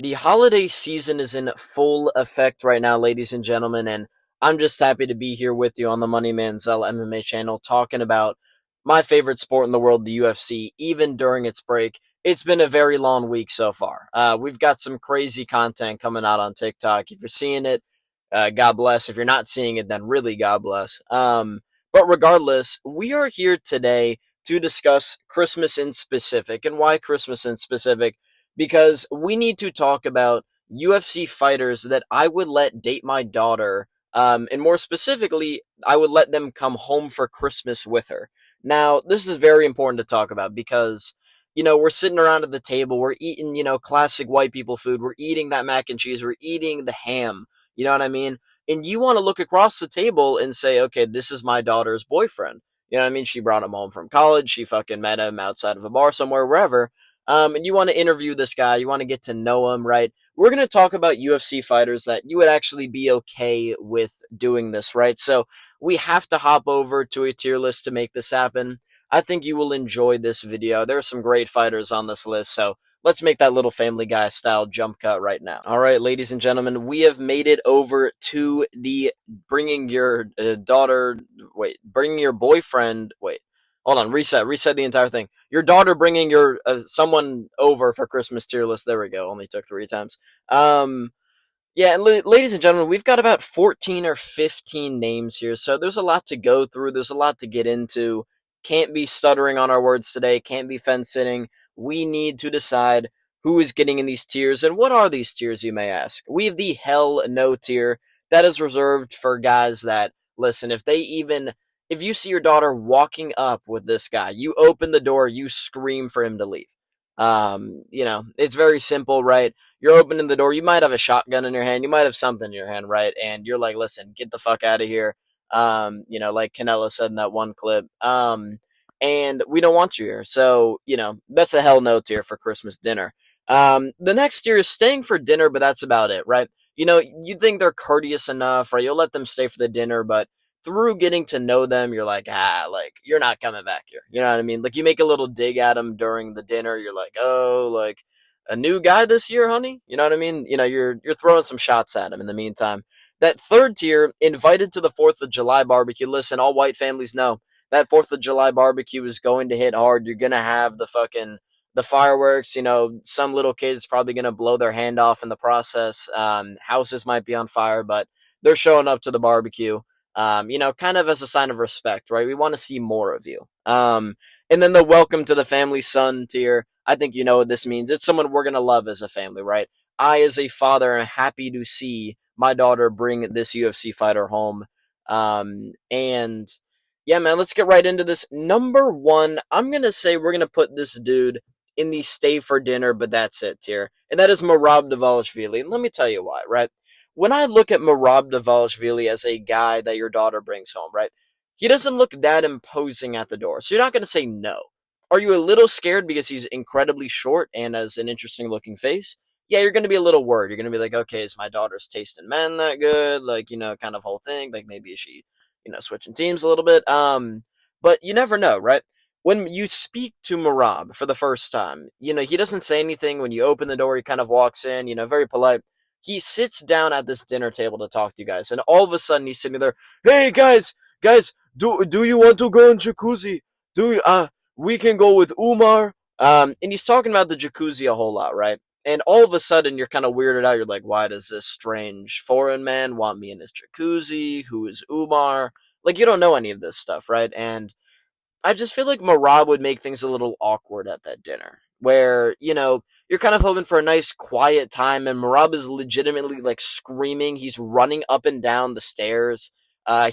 The holiday season is in full effect right now, ladies and gentlemen, and I'm just happy to be here with you on the Money Manziel MMA channel talking about my favorite sport in the world, the UFC, even during its break. It's been a very long week so far. We've got some crazy content coming out on TikTok. If you're seeing it, God bless. If you're not seeing it, then really God bless. But regardless, we are here today to discuss Christmas in specific. And why Christmas in specific? Because we need to talk about UFC fighters that I would let date my daughter. And more specifically, I would let them come home for Christmas with her. Now, this is very important to talk about because, we're sitting around at the table, we're eating, classic white people food, we're eating that mac and cheese, we're eating the ham, you know what I mean? And you want to look across the table and say, okay, this is my daughter's boyfriend. You know what I mean? She brought him home from college, she fucking met him outside of a bar somewhere, wherever, and you want to interview this guy, you want to get to know him, right? We're going to talk about UFC fighters that you would actually be okay with doing this, right? So we have to hop over to a tier list to make this happen. I think you will enjoy this video. There are some great fighters on this list, so let's make that little Family Guy style jump cut right now. All right, ladies and gentlemen, we have made it over to the bringing your bringing your boyfriend, hold on, reset the entire thing. Your daughter bringing your someone over for Christmas tier list. There we go. Only took 3 times. Yeah, and ladies and gentlemen, we've got about 14 or 15 names here, so there's a lot to go through. There's a lot to get into. Can't be stuttering on our words today. Can't be fence sitting. We need to decide who is getting in these tiers, and what are these tiers, you may ask. We have the Hell No tier. That is reserved for guys that, listen, if you see your daughter walking up with this guy, you open the door, you scream for him to leave. It's very simple, right? You're opening the door, you might have a shotgun in your hand, you might have something in your hand, right? And you're like, listen, get the fuck out of here. Like Canelo said in that one clip. And we don't want you here. So, that's a hell no tier for Christmas dinner. The next tier is staying for dinner, but that's about it, right? You think they're courteous enough, right? You'll let them stay for the dinner, but through getting to know them, you're like, you're not coming back here. You know what I mean? Like, you make a little dig at them during the dinner. You're like, oh, like, a new guy this year, honey? You know what I mean? You're throwing some shots at him in the meantime. That third tier, invited to the 4th of July barbecue. Listen, all white families know that 4th of July barbecue is going to hit hard. You're going to have the fireworks. Some little kid's probably going to blow their hand off in the process. Houses might be on fire, but they're showing up to the barbecue. Kind of as a sign of respect, right? We want to see more of you. And then the welcome to the family son tier. I think you know what this means. It's someone we're going to love as a family, right? I, as a father, am happy to see my daughter bring this UFC fighter home. And yeah, man, let's get right into this. Number one, I'm going to say we're going to put this dude in the stay for dinner, but that's it tier. And that is Merab Dvalishvili. And let me tell you why, right? When I look at Merab Dvalishvili as a guy that your daughter brings home, right? He doesn't look that imposing at the door. So you're not going to say no. Are you a little scared because he's incredibly short and has an interesting looking face? Yeah, you're going to be a little worried. You're going to be like, okay, is my daughter's taste in men that good? Like, kind of whole thing. Like, maybe is she, switching teams a little bit? But you never know, right? When you speak to Merab for the first time, he doesn't say anything. When you open the door, he kind of walks in, very polite. He sits down at this dinner table to talk to you guys, and all of a sudden he's sitting there. Hey guys, do you want to go in jacuzzi? We can go with Umar. And he's talking about the jacuzzi a whole lot, right? And all of a sudden you're kind of weirded out. You're like, why does this strange foreign man want me in his jacuzzi? Who is Umar? Like, you don't know any of this stuff, right? And I just feel like Merab would make things a little awkward at that dinner, where, you're kind of hoping for a nice quiet time, and Merab is legitimately, like, screaming. He's running up and down the stairs.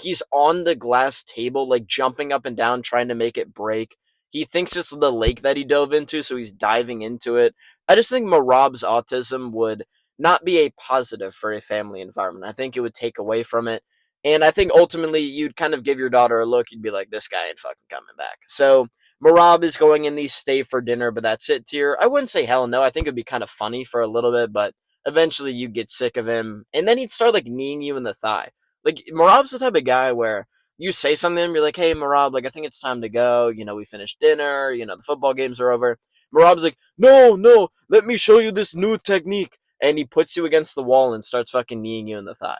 He's on the glass table, like, jumping up and down, trying to make it break. He thinks it's the lake that he dove into, so he's diving into it. I just think Merab's autism would not be a positive for a family environment. I think it would take away from it. And I think ultimately you'd kind of give your daughter a look. You'd be like, this guy ain't fucking coming back. So Merab is going in the stay for dinner, but that's it tier. I wouldn't say hell no. I think it'd be kind of funny for a little bit, but eventually you'd get sick of him. And then he'd start like kneeing you in the thigh. Like, Merab's the type of guy where you say something to him, you're like, hey, Merab, like, I think it's time to go. We finished dinner. The football games are over. Merab's like, no, let me show you this new technique. and he puts you against the wall and starts fucking kneeing you in the thigh.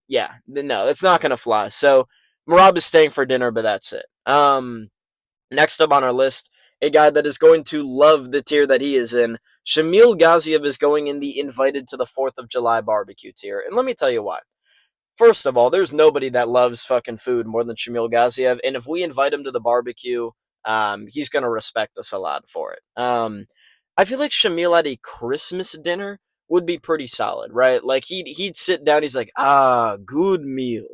Yeah, no, it's not gonna fly. So Marab is staying for dinner, but that's it. Next up on our list, a guy that is going to love the tier that he is in. Shamil Gaziev is going in the invited to the 4th of July barbecue tier, and let me tell you why. First of all, there's nobody that loves fucking food more than Shamil Gaziev, and if we invite him to the barbecue, he's gonna respect us a lot for it. I feel like Shamil at a Christmas dinner would be pretty solid, right? Like he'd sit down, he's like, good meal,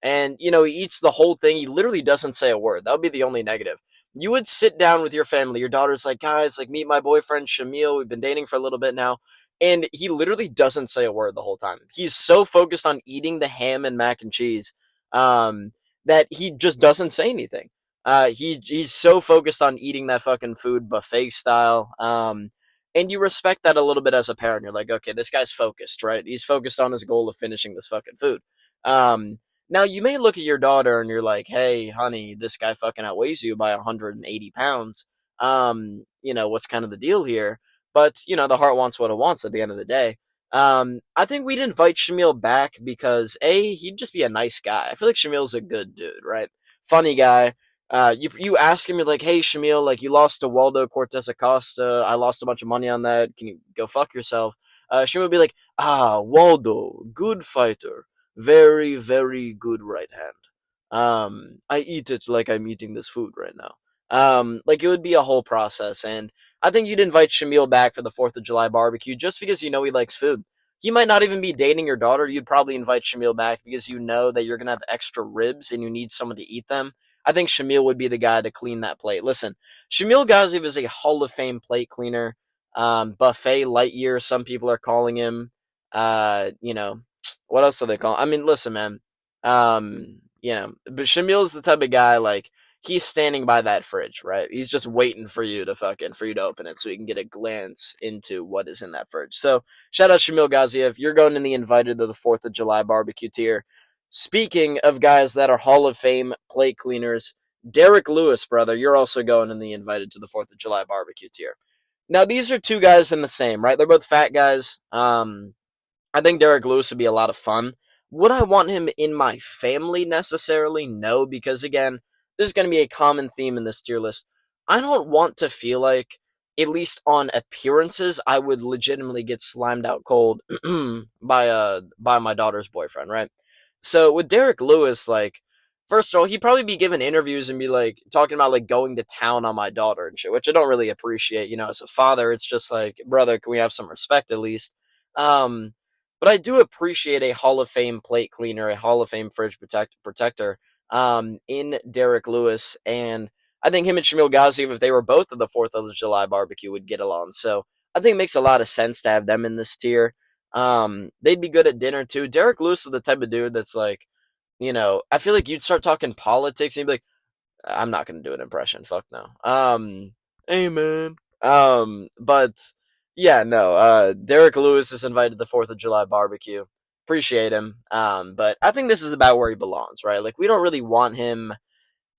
and he eats the whole thing. He literally doesn't say a word. That would be the only negative. You would sit down with your family. Your daughter's like, guys, like meet my boyfriend Shamil. We've been dating for a little bit now, and he literally doesn't say a word the whole time. He's so focused on eating the ham and mac and cheese, that he just doesn't say anything. He's so focused on eating that fucking food buffet style. And you respect that a little bit as a parent. You're like, okay, this guy's focused, right? He's focused on his goal of finishing this fucking food. Now you may look at your daughter and you're like, hey, honey, this guy fucking outweighs you by 180 pounds. What's kind of the deal here? But, the heart wants what it wants at the end of the day. I think we'd invite Shamil back because, A, he'd just be a nice guy. I feel like Shamil's a good dude, right? Funny guy. You ask him, you're like, hey, Shamil, like, you lost to Waldo Cortez Acosta. I lost a bunch of money on that. Can you go fuck yourself? Shamil would be like, Waldo, good fighter. Very, very good right hand. I eat it like I'm eating this food right now. Like, it would be a whole process, and I think you'd invite Shamil back for the 4th of July barbecue just because you know he likes food. He might not even be dating your daughter. You'd probably invite Shamil back because you know that you're going to have extra ribs and you need someone to eat them. I think Shamil would be the guy to clean that plate. Listen, Shamil Gaziev is a Hall of Fame plate cleaner. Buffet Lightyear, some people are calling him. What else do they call him? I mean, listen, man. But Shamil's the type of guy, like, he's standing by that fridge, right? He's just waiting for you to open it so you can get a glance into what is in that fridge. So, shout out Shamil Gaziev. You're going in the invited to the 4th of July barbecue tier. Speaking of guys that are Hall of Fame plate cleaners, Derek Lewis, brother, you're also going in the invited to the 4th of July barbecue tier. Now, these are two guys in the same, right? They're both fat guys. I think Derek Lewis would be a lot of fun. Would I want him in my family necessarily? No, because again, there's going to be a common theme in this tier list. I don't want to feel like, at least on appearances, I would legitimately get slimed out cold by my daughter's boyfriend, right? So with Derek Lewis, like, first of all, he'd probably be giving interviews and be like talking about like going to town on my daughter and shit, which I don't really appreciate. As a father, it's just like, brother, can we have some respect at least? But I do appreciate a Hall of Fame plate cleaner, a Hall of Fame fridge protector, in Derek Lewis, and I think him and Shamil Gaziev, if they were both at the 4th of July barbecue, would get along. So I think it makes a lot of sense to have them in this tier. They'd be good at dinner too. Derek Lewis is the type of dude that's like, I feel like you'd start talking politics and you'd be like, I'm not gonna do an impression. Fuck no. Hey man. But yeah, no. Derek Lewis is invited to the 4th of July barbecue. Appreciate him. But I think this is about where he belongs, right? Like, we don't really want him,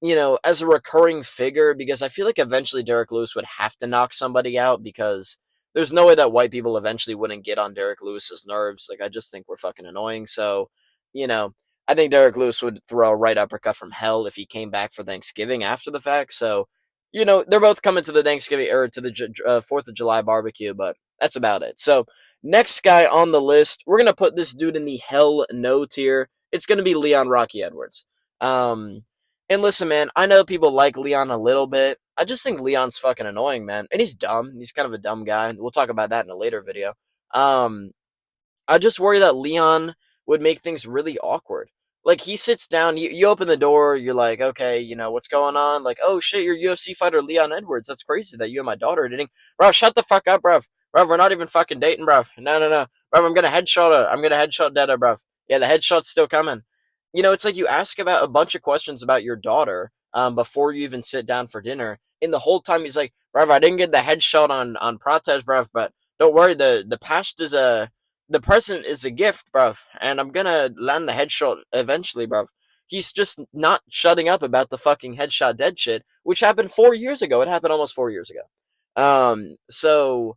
as a recurring figure, because I feel like eventually Derek Lewis would have to knock somebody out because there's no way that white people eventually wouldn't get on Derek Lewis's nerves. Like, I just think we're fucking annoying. So, I think Derek Lewis would throw a right uppercut from hell if he came back for Thanksgiving after the fact. So, they're both coming to the Thanksgiving or to the 4th of July barbecue, but that's about it. So, next guy on the list, we're going to put this dude in the hell no tier. It's going to be Leon Rocky Edwards. And listen, man, I know people like Leon a little bit. I just think Leon's fucking annoying, man. And he's dumb. He's kind of a dumb guy. We'll talk about that in a later video. I just worry that Leon would make things really awkward. Like, he sits down, you open the door, you're like, okay, what's going on? Like, oh shit, you're UFC fighter Leon Edwards. That's crazy that you and my daughter are dating. Bro, shut the fuck up, bro. Bro, we're not even fucking dating, bro. No. Bro, I'm gonna headshot her. I'm gonna headshot Dada, bro. Yeah, the headshot's still coming. It's like you ask about a bunch of questions about your daughter before you even sit down for dinner. And the whole time he's like, bro, I didn't get the headshot on Protez, bro, but don't worry, the past is the present is a gift, bruv, and I'm gonna land the headshot eventually, bruv. He's just not shutting up about the fucking headshot dead shit, which happened 4 years ago. It happened almost 4 years ago. So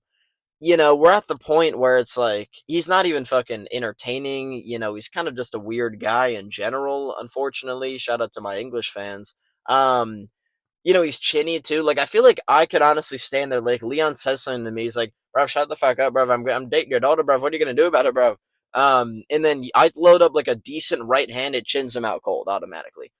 we're at the point where it's like he's not even fucking entertaining. He's kind of just a weird guy in general, unfortunately. Shout out to my English fans. Um, he's chinny too. Like I feel like I could honestly stand there. Like Leon says something to me, he's like, "Bro, shut the fuck up, bro. I'm dating your daughter, bro. What are you gonna do about it, bro?" And then I load up like a decent right hand, it chins him out cold automatically.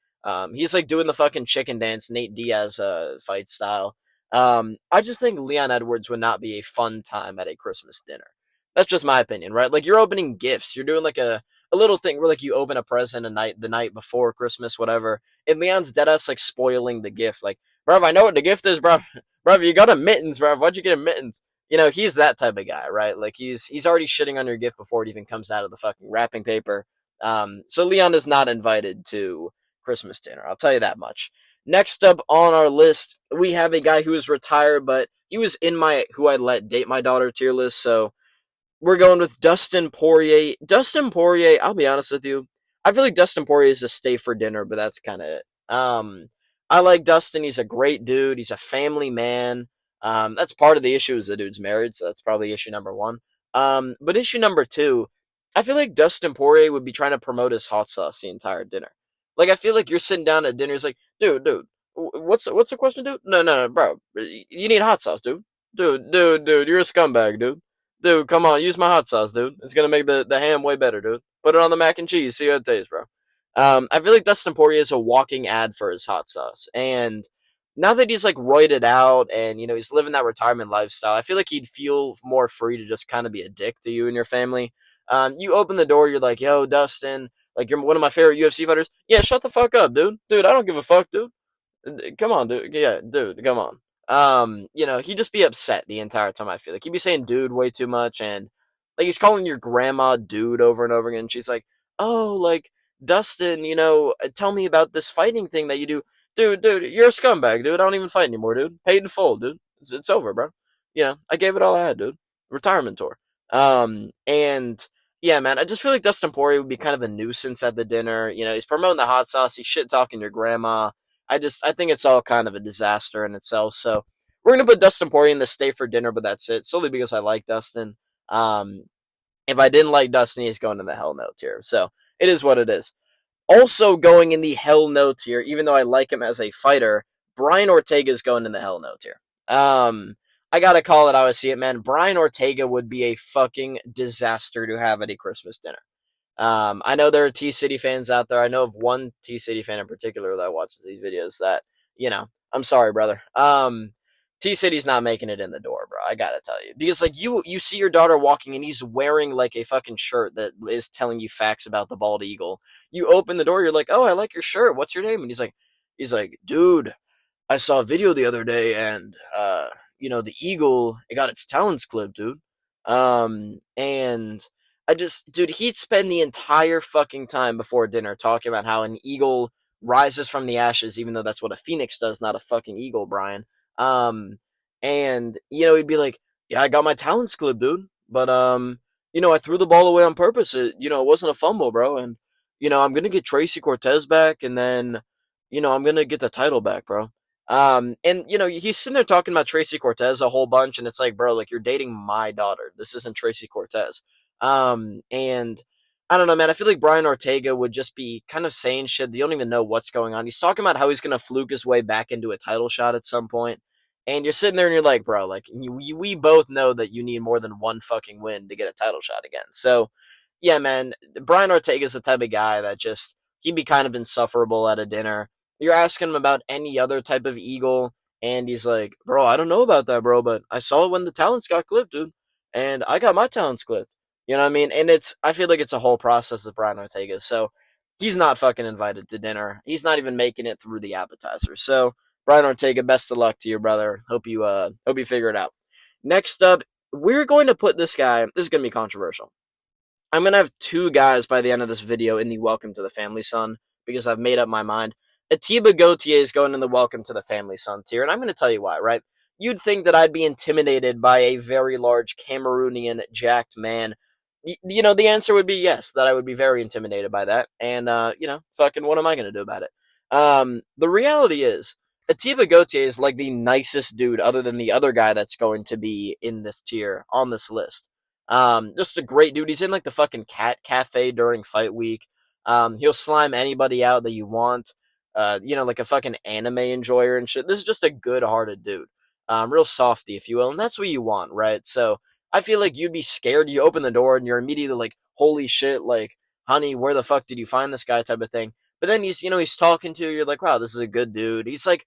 He's like doing the fucking chicken dance, Nate Diaz fight style. I just think Leon Edwards would not be a fun time at a Christmas dinner. That's just my opinion, right? Like you're opening gifts, you're doing like a little thing where like you open a present the night before Christmas, whatever. And Leon's dead ass like spoiling the gift. Like, bruv, I know what the gift is, bruv. Bruv, you got a mittens, bruv. Why'd you get a mittens? He's that type of guy, right? Like he's already shitting on your gift before it even comes out of the fucking wrapping paper. So Leon is not invited to Christmas dinner. I'll tell you that much. Next up on our list, we have a guy who is retired, but he was in my who I let date my daughter tier list. So we're going with Dustin Poirier. Dustin Poirier, I'll be honest with you. I feel like Dustin Poirier is a stay for dinner, but that's kind of it. I like Dustin. He's a great dude. He's a family man. That's part of the issue is the dude's married, so that's probably issue number one. But issue number two, I feel like Dustin Poirier would be trying to promote his hot sauce the entire dinner. Like I feel like you're sitting down at dinner, it's like, dude, what's the question, dude? No, bro, you need hot sauce, dude. Dude, you're a scumbag, dude. Dude, come on, use my hot sauce, dude. It's gonna make the ham way better, dude. Put it on the mac and cheese, see how it tastes, bro. I feel like Dustin Poirier is a walking ad for his hot sauce, and now that he's like roided out and he's living that retirement lifestyle, I feel like he'd feel more free to just kind of be a dick to you and your family. You open the door, you're like, "Yo, Dustin, like you're one of my favorite UFC fighters." Yeah, shut the fuck up, dude. Dude, I don't give a fuck, dude. Come on, dude. Yeah, dude, come on. He'd just be upset the entire time. I feel like he'd be saying "dude" way too much, and like he's calling your grandma "dude" over and over again. She's like, "Oh, like Dustin, tell me about this fighting thing that you do, dude. You're a scumbag, dude. I don't even fight anymore, dude. Paid in full, dude. It's over, bro. I gave it all I had, dude. Retirement tour. And yeah, man, I just feel like Dustin Poirier would be kind of a nuisance at the dinner. He's promoting the hot sauce. He's shit talking your grandma. I think it's all kind of a disaster in itself. So we're gonna put Dustin Poirier in the stay for dinner, but that's it. Solely because I like Dustin. Um, if I didn't like Dustin, he's going in the hell no tier. So it is what it is. Also going in the hell no tier, even though I like him as a fighter, Brian Ortega is going in the hell no tier. I gotta call it how I see it, man. Brian Ortega would be a fucking disaster to have at a Christmas dinner. I know there are T City fans out there. I know of one T City fan in particular that watches these videos that, I'm sorry, brother. T City's not making it in the door, bro. I gotta tell you. Because like you see your daughter walking and he's wearing like a fucking shirt that is telling you facts about the bald eagle. You open the door, you're like, "Oh, I like your shirt. What's your name?" And he's like, "Dude, I saw a video the other day and the eagle, it got its talons clipped, dude." And dude, he'd spend the entire fucking time before dinner talking about how an eagle rises from the ashes, even though that's what a phoenix does, not a fucking eagle, Brian. Um, and he'd be like, "Yeah, I got my talons clipped, dude, but I threw the ball away on purpose. It wasn't a fumble, bro, and I'm gonna get Tracy Cortez back, and then I'm gonna get the title back, bro." And he's sitting there talking about Tracy Cortez a whole bunch, and it's like, bro, like you're dating my daughter. This isn't Tracy Cortez. And I don't know, man. I feel like Brian Ortega would just be kind of saying shit. You don't even know what's going on. He's talking about how he's gonna fluke his way back into a title shot at some point, and you're sitting there and you're like, bro, like we both know that you need more than one fucking win to get a title shot again. So, yeah, man, Brian Ortega's the type of guy that just he'd be kind of insufferable at a dinner. You're asking him about any other type of eagle, and he's like, "Bro, I don't know about that, bro, but I saw it when the talents got clipped, dude, and I got my talents clipped." You know what I mean? And I feel like it's a whole process with Brian Ortega. So he's not fucking invited to dinner. He's not even making it through the appetizer. So Brian Ortega, best of luck to you, brother. Hope you figure it out. Next up, we're going to put this guy. This is going to be controversial. I'm going to have two guys by the end of this video in the Welcome to the Family Son because I've made up my mind. Atiba Gauthier is going in the Welcome to the Family Son tier, and I'm going to tell you why, right? You'd think that I'd be intimidated by a very large Cameroonian jacked man. The answer would be yes, that I would be very intimidated by that. And, fucking what am I going to do about it? The reality is, Atiba Gautier is like the nicest dude, other than the other guy that's going to be in this tier on this list. Just a great dude. He's in like the fucking cat cafe during fight week. He'll slime anybody out that you want. Like a fucking anime enjoyer and shit. This is just a good-hearted dude. Real softy, if you will, and that's what you want, right? So I feel like you'd be scared. You open the door and you're immediately like, "Holy shit!" Like, honey, where the fuck did you find this guy? Type of thing. But then he's talking to you. You're like, wow, this is a good dude. He's like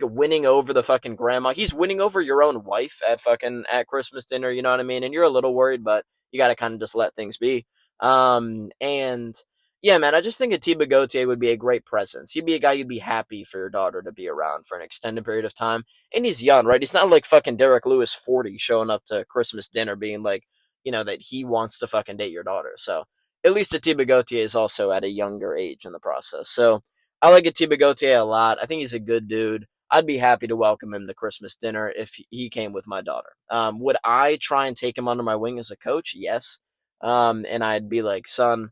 winning over the fucking grandma. He's winning over your own wife at Christmas dinner. You know what I mean? And you're a little worried, but you got to kind of just let things be. And yeah, man, I just think Atiba Gautier would be a great presence. He'd be a guy you'd be happy for your daughter to be around for an extended period of time. And he's young, right? He's not like fucking Derek Lewis 40 showing up to Christmas dinner being like, that he wants to fucking date your daughter. So at least Atiba Gautier is also at a younger age in the process. So I like Atiba Gautier a lot. I think he's a good dude. I'd be happy to welcome him to Christmas dinner if he came with my daughter. Would I try and take him under my wing as a coach? Yes. And I'd be like, son,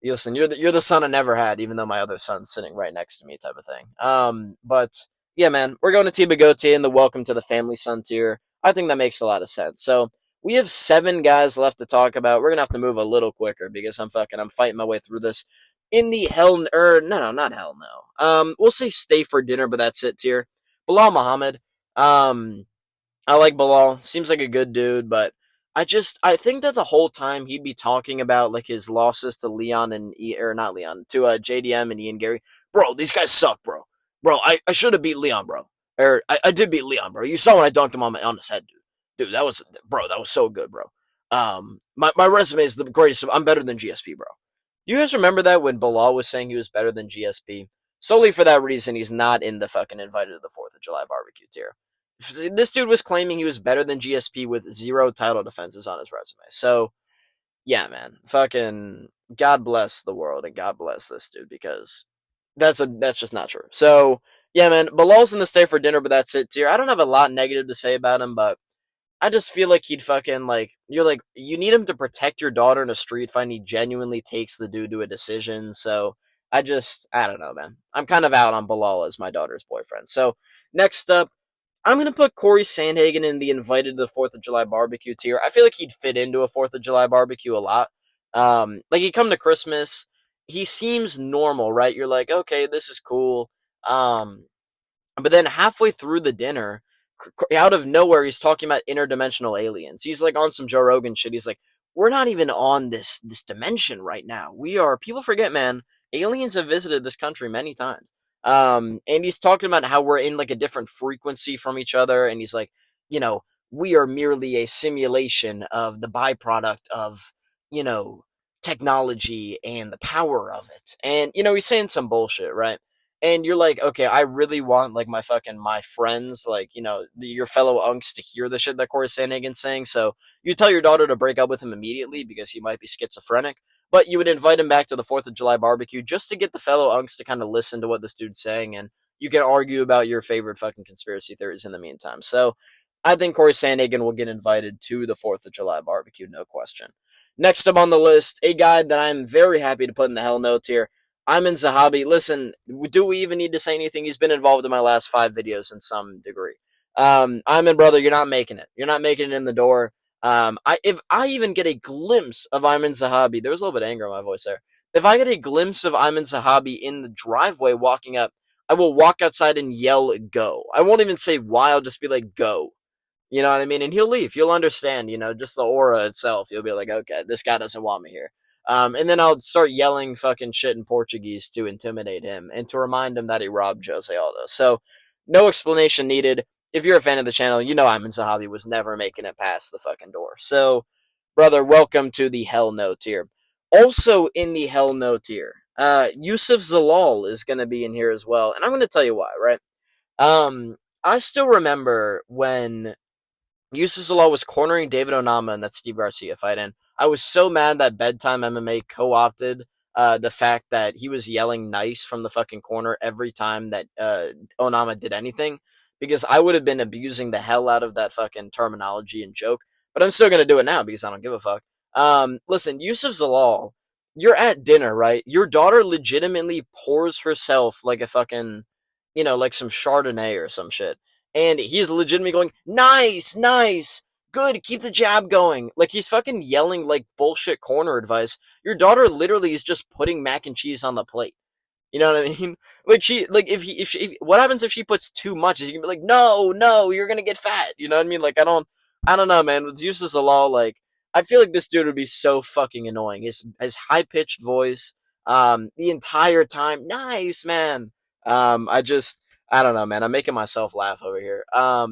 listen, you're the son I never had, even though my other son's sitting right next to me, type of thing. But yeah, man, we're going to Atiba Gautier in the welcome to the family son tier. I think that makes a lot of sense. So we have 7 guys left to talk about. We're gonna have to move a little quicker because I'm fighting my way through this. In the hell, no, not hell no. We'll say stay for dinner, but that's it tier. Bilal Muhammad. I like Bilal. Seems like a good dude, but I think that the whole time he'd be talking about like his losses to Leon and or not Leon to JDM and Ian Gary. Bro, these guys suck, bro. Bro, I should have beat Leon, bro. Or I did beat Leon, bro. You saw when I dunked him on his head, dude. Dude, that was so good, bro. My resume is the greatest. I'm better than GSP, bro. You guys remember that when Bilal was saying he was better than GSP? Solely for that reason, he's not in the fucking invited to the 4th of July barbecue tier. This dude was claiming he was better than GSP with 0 title defenses on his resume. So, yeah, man. Fucking God bless the world and God bless this dude because that's just not true. So, yeah, man. Bilal's in the stay for dinner, but that's it tier. I don't have a lot negative to say about him, but I just feel like he'd fucking like you need him to protect your daughter in a street fight and he genuinely takes the dude to a decision. So I don't know, man. I'm kind of out on Bilal as my daughter's boyfriend. So next up, I'm gonna put Corey Sandhagen in the invited to the 4th of July barbecue tier. I feel like he'd fit into a 4th of July barbecue a lot. Like he'd come to Christmas, he seems normal, right? You're like, okay, this is cool. But then halfway through the dinner, out of nowhere, he's talking about interdimensional aliens. He's like on some Joe Rogan shit. He's like, we're not even on this dimension right now. We are. People forget, man. Aliens have visited this country many times. And he's talking about how we're in like a different frequency from each other. And he's like, you know, we are merely a simulation of the byproduct of, you know, technology and the power of it. And, he's saying some bullshit, right? And you're like, okay, I really want like my friends, like your fellow unks to hear the shit that Corey Sandhagen's saying. So you tell your daughter to break up with him immediately because he might be schizophrenic, but you would invite him back to the 4th of July barbecue just to get the fellow unks to kind of listen to what this dude's saying, and you can argue about your favorite fucking conspiracy theories in the meantime. So I think Corey Sandhagen will get invited to the 4th of July barbecue, no question. Next up on the list, a guy that I'm very happy to put in the hell notes here. Ayman Zahabi. Listen, do we even need to say anything? He's been involved in my last 5 videos in some degree. Ayman, brother, you're not making it. You're not making it in the door. If I even get a glimpse of Ayman Zahabi, there was a little bit of anger in my voice there. If I get a glimpse of Ayman Zahabi in the driveway walking up, I will walk outside and yell, go. I won't even say why, I'll just be like, go. You know what I mean? And he'll leave. You'll understand, just the aura itself. You'll be like, okay, this guy doesn't want me here. And then I'll start yelling fucking shit in Portuguese to intimidate him and to remind him that he robbed Jose Aldo. So, no explanation needed. If you're a fan of the channel, you know Ayman Zahabi was never making it past the fucking door. So, brother, welcome to the Hell No tier. Also in the Hell No tier, Yusuf Zalal is going to be in here as well. And I'm going to tell you why, right? I still remember when Yusuf Zalal was cornering David Onama in that Steve Garcia fight, and I was so mad that Bedtime MMA co-opted the fact that he was yelling nice from the fucking corner every time that Onama did anything, because I would have been abusing the hell out of that fucking terminology and joke, but I'm still going to do it now because I don't give a fuck. Listen, Yusuf Zalal, you're at dinner, right? Your daughter legitimately pours herself like a fucking like some Chardonnay or some shit. And he's legitimately going, nice, nice, good, keep the jab going. Like, he's fucking yelling, like, bullshit corner advice. Your daughter literally is just putting mac and cheese on the plate. You know what I mean? Like, what happens if she puts too much? You can be like, no, no, you're gonna get fat. You know what I mean? Like, I don't know, man. With Useless Law, like, I feel like this dude would be so fucking annoying. His high pitched voice, the entire time, nice man. I don't know, man. I'm making myself laugh over here. But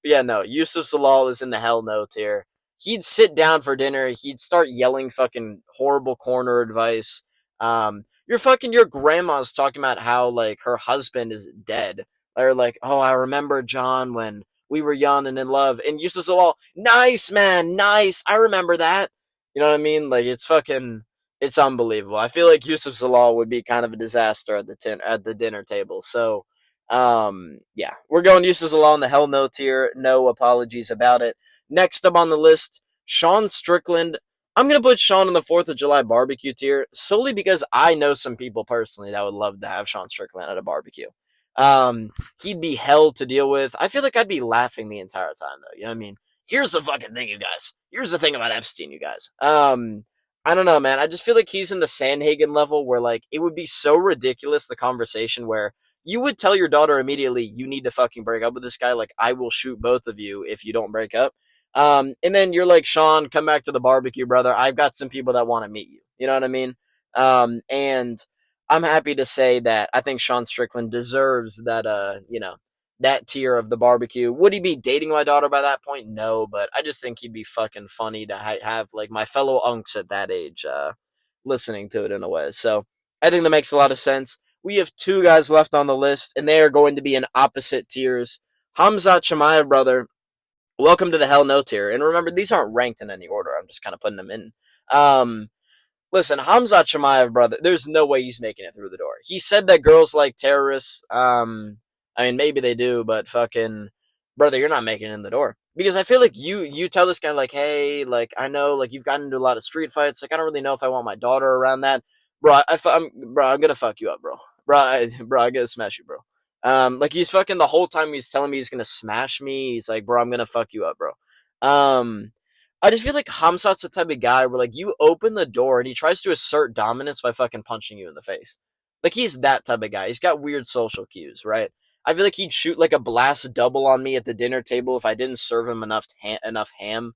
yeah, no, Yusuf Salal is in the hell no tier. He'd sit down for dinner. He'd start yelling fucking horrible corner advice. Your grandma's talking about how like her husband is dead. Or like, oh, I remember John when we were young and in love. And Eustace all, nice man, nice. I remember that. You know what I mean? Like it's unbelievable. I feel like Yusuf Zalal would be kind of a disaster at the dinner table. So, yeah, we're going Yusuf Zalal in the hell no tier. No apologies about it. Next up on the list, Sean Strickland. I'm gonna put Sean in the 4th of July barbecue tier solely because I know some people personally that would love to have Sean Strickland at a barbecue. He'd be hell to deal with. I feel like I'd be laughing the entire time though. You know what I mean? Here's the fucking thing, you guys. Here's the thing about Epstein, you guys. I don't know, man. I just feel like he's in the Sandhagen level where like it would be so ridiculous the conversation where you would tell your daughter immediately you need to fucking break up with this guy. Like I will shoot both of you if you don't break up. And then you're like, Sean, come back to the barbecue, brother. I've got some people that want to meet you. You know what I mean? And I'm happy to say that I think Sean Strickland deserves that, that tier of the barbecue. Would he be dating my daughter by that point? No, but I just think he'd be fucking funny to have like my fellow unks at that age, listening to it in a way. So I think that makes a lot of sense. We have 2 guys left on the list, and they are going to be in opposite tiers. Hamzat Shemaev, brother, welcome to the hell no tier. And remember, these aren't ranked in any order. I'm just kind of putting them in. Listen, Hamzat Shemaev, brother, there's no way he's making it through the door. He said that girls like terrorists. I mean, maybe they do, but fucking, brother, you're not making it in the door. Because I feel like you tell this guy, like, hey, like, I know, like, you've gotten into a lot of street fights. Like, I don't really know if I want my daughter around that. Bro, I'm gonna fuck you up, bro. Bro, I'm gonna smash you, bro. Like, he's fucking the whole time he's telling me he's gonna smash me. He's like, bro, I'm gonna fuck you up, bro. I just feel like Hamzat's the type of guy where, like, you open the door and he tries to assert dominance by fucking punching you in the face. Like, he's that type of guy. He's got weird social cues, right? I feel like he'd shoot, like, a blast double on me at the dinner table if I didn't serve him enough ham,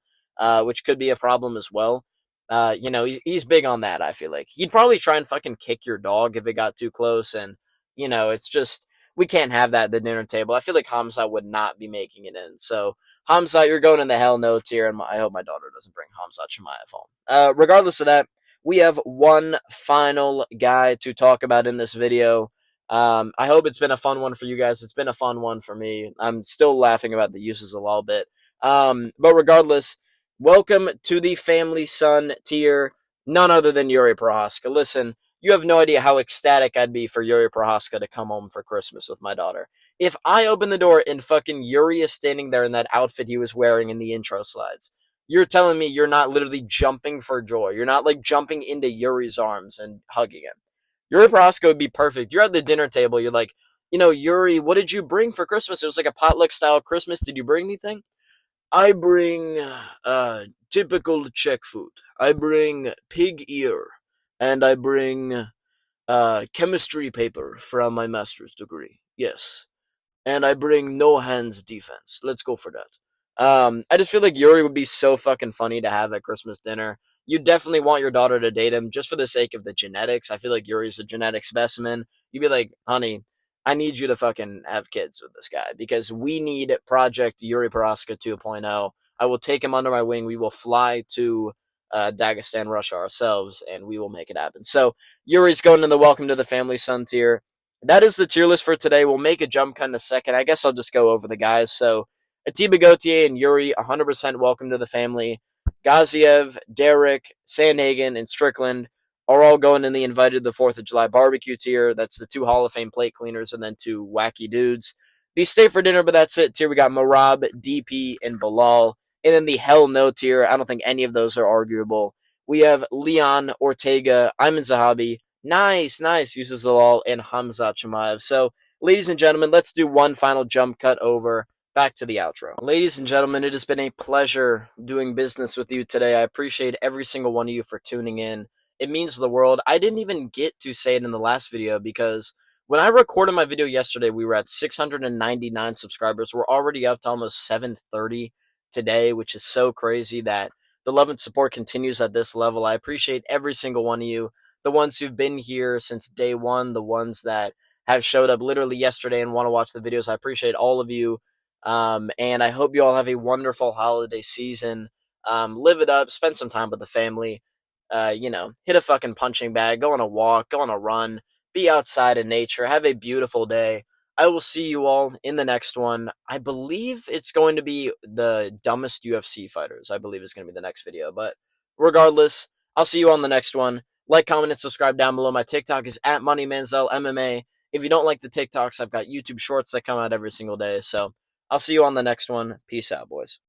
which could be a problem as well. He's big on that, I feel like. He'd probably try and fucking kick your dog if it got too close, and, it's just, we can't have that at the dinner table. I feel like Hamzat would not be making it in, so Hamzat, you're going in the hell no tier, and I hope my daughter doesn't bring Hamzat Shemaev home. Regardless of that, we have one final guy to talk about in this video. I hope it's been a fun one for you guys. It's been a fun one for me. I'm still laughing about the uses a little bit. But regardless, welcome to the family son tier. None other than Yuri Prohaska. Listen, you have no idea how ecstatic I'd be for Yuri Prohaska to come home for Christmas with my daughter. If I open the door and fucking Yuri is standing there in that outfit he was wearing in the intro slides, you're telling me you're not literally jumping for joy. You're not like jumping into Yuri's arms and hugging him. Yuri Prohaska would be perfect. You're at the dinner table. You're like, Yuri, what did you bring for Christmas? It was like a potluck style Christmas. Did you bring anything? I bring typical Czech food. I bring pig ear. And I bring chemistry paper from my master's degree. Yes. And I bring no hands defense. Let's go for that. I just feel like Yuri would be so fucking funny to have at Christmas dinner. You definitely want your daughter to date him just for the sake of the genetics. I feel like Yuri's a genetic specimen. You'd be like, honey, I need you to fucking have kids with this guy because we need Project Yuri Prohaska 2.0. I will take him under my wing. We will fly to Dagestan, Russia ourselves, and we will make it happen. So Yuri's going in the welcome to the family son tier. That is the tier list for today. We'll make a jump cut in a second. I guess I'll just go over the guys. So Atiba Gauthier and Yuri, 100% welcome to the family. Gaziev, Derek, Sandhagen, and Strickland are all going in the invited the 4th of July barbecue tier. That's the 2 Hall of Fame plate cleaners and then 2 wacky dudes. These stay for dinner, but that's it. Tier we got Marab, DP, and Bilal. And then the hell no tier, I don't think any of those are arguable. We have Leon, Ortega, Ayman Zahabi, nice, Yusuf Zalal, and Hamzat Shemaev. So ladies and gentlemen, let's do one final jump cut over back to the outro. Ladies and gentlemen, it has been a pleasure doing business with you today. I appreciate every single one of you for tuning in. It means the world. I didn't even get to say it in the last video because when I recorded my video yesterday, we were at 699 subscribers. We're already up to almost 730 today, which is so crazy that the love and support continues at this level. I appreciate every single one of you, the ones who've been here since day one, the ones that have showed up literally yesterday and want to watch the videos. I appreciate all of you. And I hope you all have a wonderful holiday season. Live it up, spend some time with the family. Hit a fucking punching bag, go on a walk, go on a run, be outside in nature, have a beautiful day. I will see you all in the next one. I believe it's going to be the dumbest UFC fighters. I believe it's going to be the next video. But regardless, I'll see you on the next one. Like, comment, and subscribe down below. My TikTok is at MoneyManzielMMA. If you don't like the TikToks, I've got YouTube Shorts that come out every single day. So I'll see you on the next one. Peace out, boys.